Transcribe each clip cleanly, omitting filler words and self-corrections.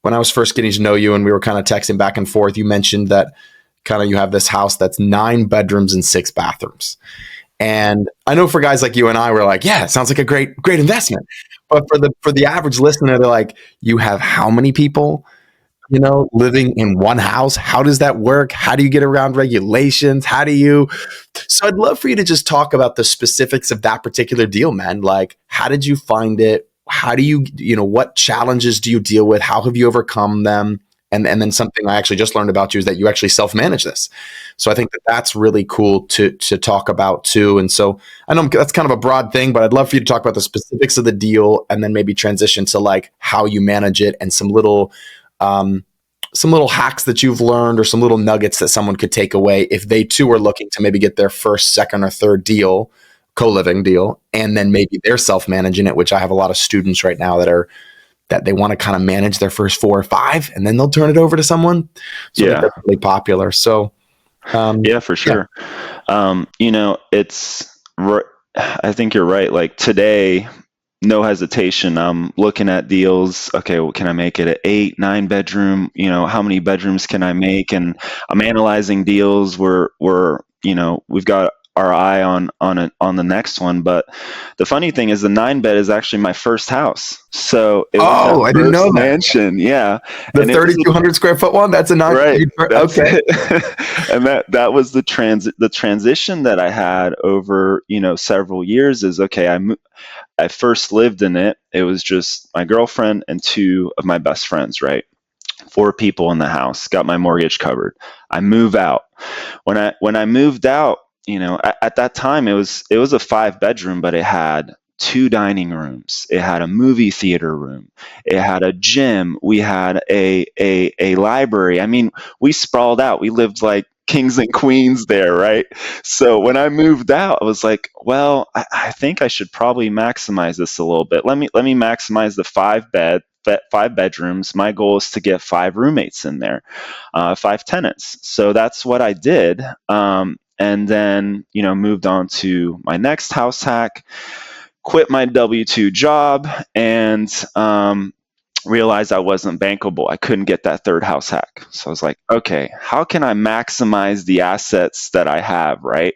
when I was first getting to know you and we were kind of texting back and forth, you mentioned that kind of you have this house that's 9 bedrooms and 6 bathrooms. And I know for guys like you and I, we're like, yeah, it sounds like a great investment. But for the average listener, they're like, you have how many people, living in one house? How does that work? How do you get around regulations? How do you? So I'd love for you to just talk about the specifics of that particular deal, man. Like, how did you find it? How do you, what challenges do you deal with? How have you overcome them? And then something I actually just learned about you is that you actually self-manage this. So I think that that's really cool to talk about too. And so I know that's kind of a broad thing, but I'd love for you to talk about the specifics of the deal and then maybe transition to like how you manage it and some little hacks that you've learned or some little nuggets that someone could take away if they too are looking to maybe get their first, second, or third deal, co-living deal, and then maybe they're self-managing it, which I have a lot of students right now that they want to kind of manage their first 4 or 5, and then they'll turn it over to someone. So Yeah. that's really popular. So yeah, for sure. I think you're right. Like today, no hesitation. I'm looking at deals. Okay, well, can I make it an 8, 9 bedroom? How many bedrooms can I make? And I'm analyzing deals where we've got our eye on the next one. But the funny thing is, the 9 bed is actually my first house. So it was that I didn't know first that. mansion. Yeah, The 3,200 square foot one. That's a 9. right. That's Okay. it. And that was the transition that I had over several years. Is okay. I first lived in it. It was just my girlfriend and 2 of my best friends, right? 4 people in the house, got my mortgage covered. I move out. When I moved out, at that time it was a 5 bedroom, but it had 2 dining rooms. It had a movie theater room. It had a gym. We had a library. I mean, we sprawled out. We lived like kings and queens there, right? So when I moved out, I was like, well, I think I should probably maximize this a little bit. Let me maximize the 5 bedrooms. My goal is to get 5 roommates in there, 5 tenants. So that's what I did. And then, moved on to my next house hack, quit my W-2 job, and realized I wasn't bankable. I couldn't get that third house hack. So I was like, okay, how can I maximize the assets that I have, right?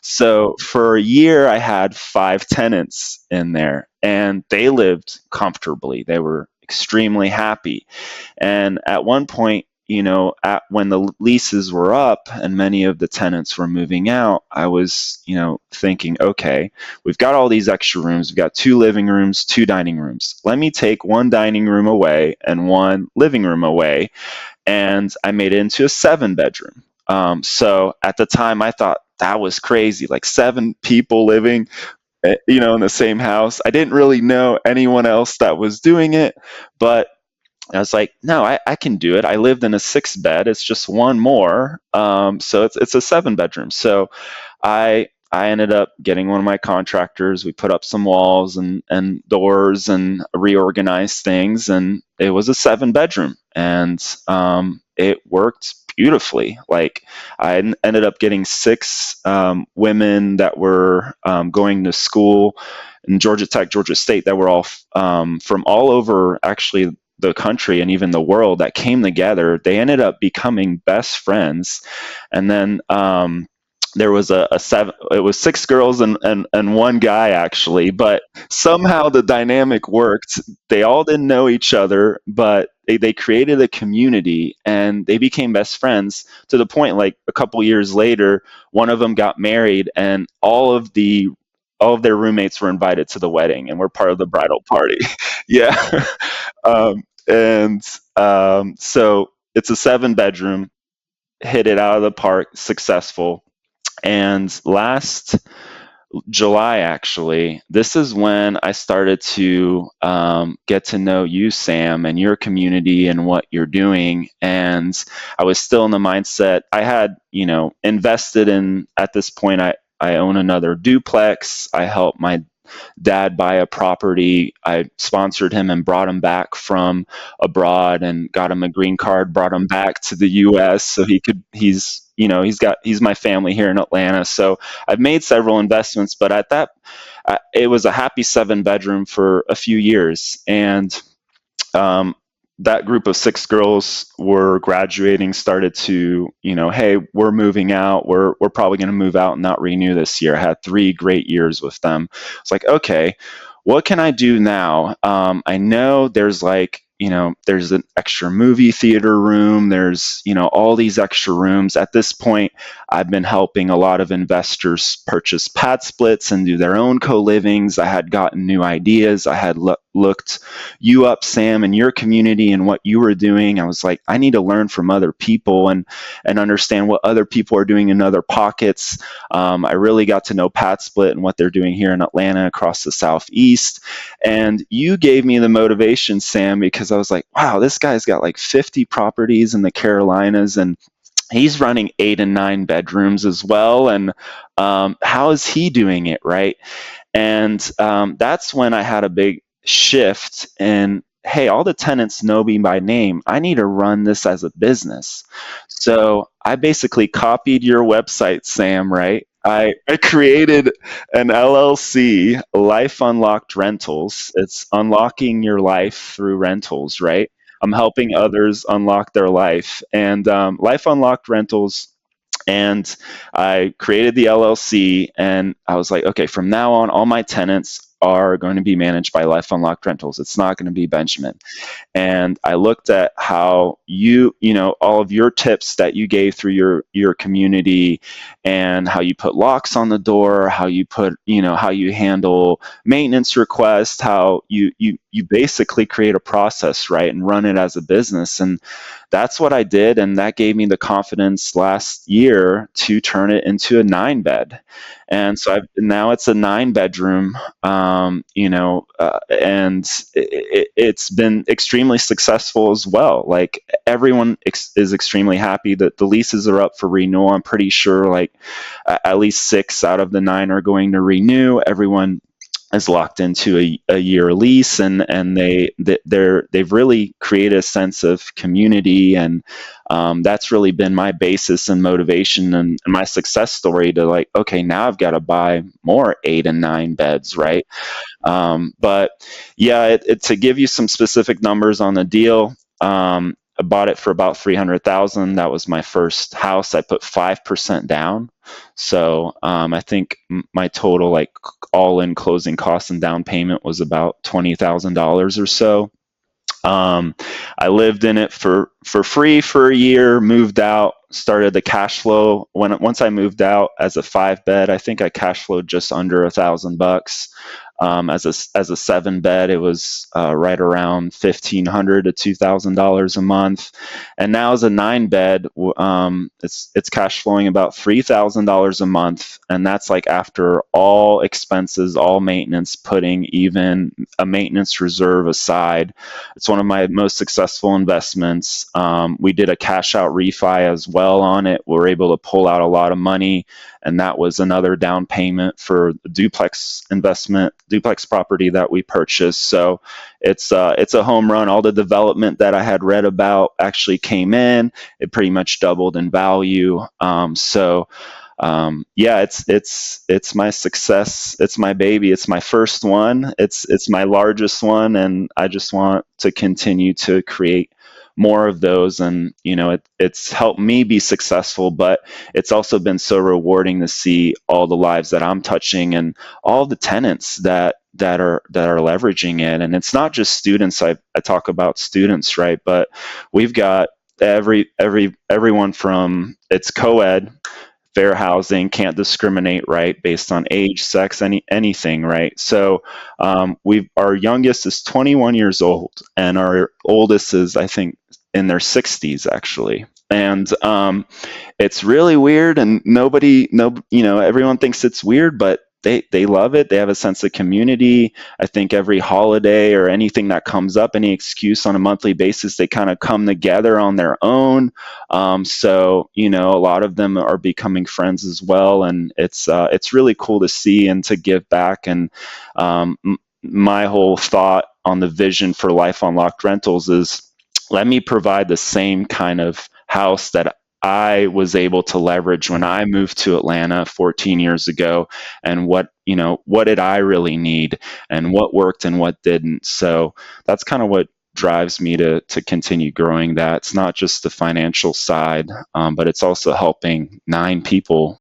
So for a year, I had 5 tenants in there, and they lived comfortably. They were extremely happy. And at one point, when the leases were up and many of the tenants were moving out, I was, thinking, okay, we've got all these extra rooms. We've got 2 living rooms, 2 dining rooms. Let me take 1 dining room away and 1 living room away. And I made it into a 7 bedroom. So at the time I thought that was crazy, like 7 people living, in the same house. I didn't really know anyone else that was doing it, but I was like, no, I can do it. I lived in a 6 bed. It's just 1 more. So it's a 7 bedroom. So I ended up getting one of my contractors. We put up some walls and doors and reorganized things, and it was a 7 bedroom, and it worked beautifully. Like I ended up getting 6 women that were going to school in Georgia Tech, Georgia State, that were all from all over, actually, the country and even the world, that came together. They ended up becoming best friends. And then there was a 7, it was 6 girls and 1 guy, actually, but somehow the dynamic worked. They all didn't know each other, but they created a community and they became best friends, to the point, like a couple years later, one of them got married, and all of their roommates were invited to the wedding and were part of the bridal party. Yeah. So it's a 7 bedroom, hit it out of the park, successful. And last July, actually, this is when I started to get to know you, Sam, and your community and what you're doing. And I was still in the mindset I had, invested in. At this point, I own another duplex. I helped my dad buy a property. I sponsored him and brought him back from abroad and got him a green card, brought him back to the US so he's my family here in Atlanta. So I've made several investments, but at that, it was a happy 7 bedroom for a few years. And that group of 6 girls were graduating, started to, hey, we're moving out. We're probably going to move out and not renew this year. I had 3 great years with them. It's like, okay, what can I do now? I know there's like, there's an extra movie theater room. There's, all these extra rooms. At this point, I've been helping a lot of investors purchase pad splits and do their own co-livings. I had gotten new ideas. I had looked you up, Sam, and your community and what you were doing. I was like, I need to learn from other people and understand what other people are doing in other pockets. I really got to know Pat Split and what they're doing here in Atlanta, across the Southeast. And you gave me the motivation, Sam, because I was like, wow, this guy's got like 50 properties in the Carolinas, and he's running 8 and 9 bedrooms as well. And how is he doing it, right? And that's when I had a big shift in, hey, all the tenants know me by name. I need to run this as a business. So I basically copied your website, Sam, right? I created an LLC, Life Unlocked Rentals. It's unlocking your life through rentals, right? I'm helping others unlock their life. And Life Unlocked Rentals, and I created the LLC, and I was like, okay, from now on, all my tenants are going to be managed by Life Unlocked Rentals. It's not going to be Benjamin. And I looked at how all of your tips that you gave through your community, and how you put locks on the door, how you put, how you handle maintenance requests, how you basically create a process, right, and run it as a business. And that's what I did, and that gave me the confidence last year to turn it into a 9 bed. And so now it's a 9 bedroom, and it's been extremely successful as well. Like, everyone is extremely happy that the leases are up for renewal. I'm pretty sure like at least 6 out of the 9 are going to renew. Everyone is locked into a year lease, and they've really created a sense of community. And that's really been my basis and motivation, and my success story, to like, okay, now I've got to buy more 8 and 9 beds, right? But yeah, to give you some specific numbers on the deal, I bought it for about 300,000. That was my first house. I put 5% down. So I think my total, like, all in closing costs and down payment, was about $20,000 or so. I lived in it for free for a year, moved out, started the cash flow. Once I moved out as a 5 bed, I think I cash flowed just under $1,000. As a 7 bed, it was right around $1,500 to $2,000 a month. And now as a 9 bed, it's cash flowing about $3,000 a month, and that's like after all expenses, all maintenance, putting even a maintenance reserve aside. It's one of my most successful investments. We did a cash out refi as well on it. We're able to pull out a lot of money, and that was another down payment for the duplex property that we purchased. So it's a home run. All the development that I had read about actually came in. It pretty much doubled in value. Yeah, it's my success. It's my baby. It's my first one. It's my largest one, and I just want to continue to create more of those. And it's helped me be successful, but it's also been so rewarding to see all the lives that I'm touching, and all the tenants that are leveraging it. And it's not just students. I talk about students, right? But we've got everyone from, it's co-ed, fair housing, can't discriminate, right, based on age, sex, anything, right? So our youngest is 21 years old, and our oldest is, I think, in their 60s actually. And it's really weird, and everyone thinks it's weird, but they love it. They have a sense of community. I think every holiday or anything that comes up, any excuse on a monthly basis, they kind of come together on their own. So a lot of them are becoming friends as well, and it's really cool to see and to give back. And my whole thought on the vision for Life Unlocked Rentals is, let me provide the same kind of house that I was able to leverage when I moved to Atlanta 14 years ago. And what did I really need, and what worked and what didn't. So that's kind of what drives me to continue growing that. It's not just the financial side, but it's also helping 9 people